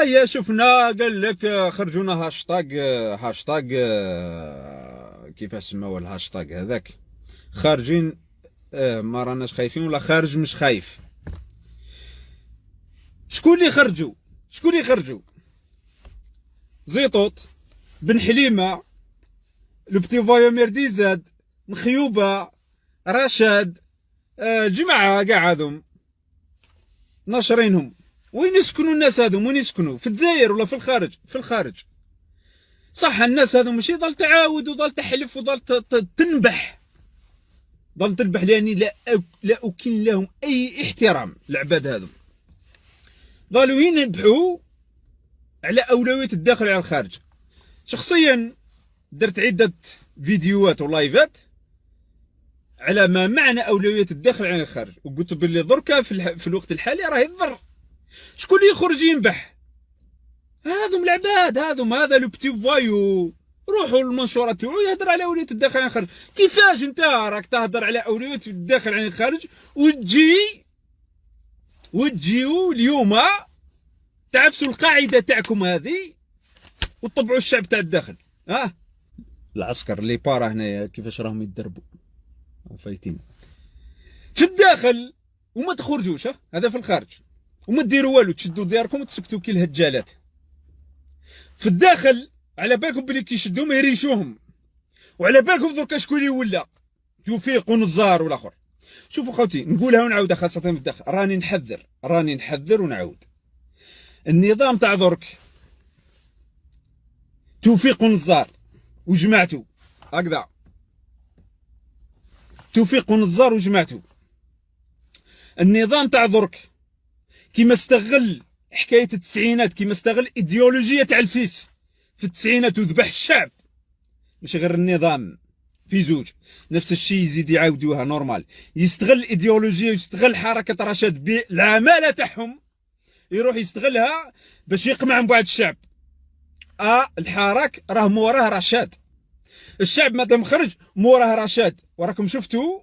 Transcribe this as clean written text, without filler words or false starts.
هيا شفنا قال لك خرجونا هاشتاج كيفاش سماوه الهاشتاج هذاك خارجين. ما راناش خايفين ولا خارج مش خايف. شكون اللي خرجوا زيطوط، بن حليمه، لو بتي فايو ميرديزاد، مخيوبه، رشاد، الجماعه كاع هذوم ناشرينهم. وين يسكنوا الناس هذوم؟ وين يسكنوا؟ في الجزائر ولا في الخارج؟ في الخارج. صح الناس هذوم ماشي ضل تعاود وضل تحلف وضل تنبح، ضل تنبح، لاني لا اكن لهم اي احترام. العباد هذوم ضلوا ينبحوا على اولويه الداخل على الخارج. شخصيا درت عده فيديوهات ولايفات على ما معنى اولويه الداخل عن الخارج، وقلت باللي دركا في الوقت الحالي راه يضر. شكون اللي يخرج ينبح؟ هذوم العباد هذوم، هذا لو بتي فايو. روحوا للمنشورة تاعو يهضر على اولويه الداخل عن الخارج. كيفاش انت راك تهضر على اولويه الداخل عن الخارج وتجيو اليوم تعفسوا القاعده تاعكم هذه وتطبعوا الشعب تاع الداخل؟ العسكر اللي بارا هنايا كيفاش راهم يتدربوا فايتين في الداخل وما تخرجوش. هذا في الخارج. وما ديروا والو، تشدوا دياركم وتسكتوا كي الهجالات. في الداخل على بالكم بلي كيشدوهم يريشوهم، وعلى بالكم دركا شكون اللي ولا توفيق ونزار والاخر. شوفوا خوتي، نقولها ونعاودها خاصه في الداخل، راني نحذر ونعاود. النظام تاع درك توفيق ونزار وجماعته هكذا، توفيق ونزار وجماعته. النظام تاع درك كيما استغل حكايه التسعينات، كيما استغل ايديولوجيه تاع الفيس في التسعينات وذبح الشعب. ماشي غير النظام، في زوج نفس الشيء يزيد يعاودوها نورمال. يستغل الايديولوجيه ويستغل حركه رشاد بالعماله تاعهم، يروح يستغلها باش يقمع من بعد الشعب. الحراك راه موراه رشاد، الشعب مادام خرج موراه رشاد. وراكم شفتوا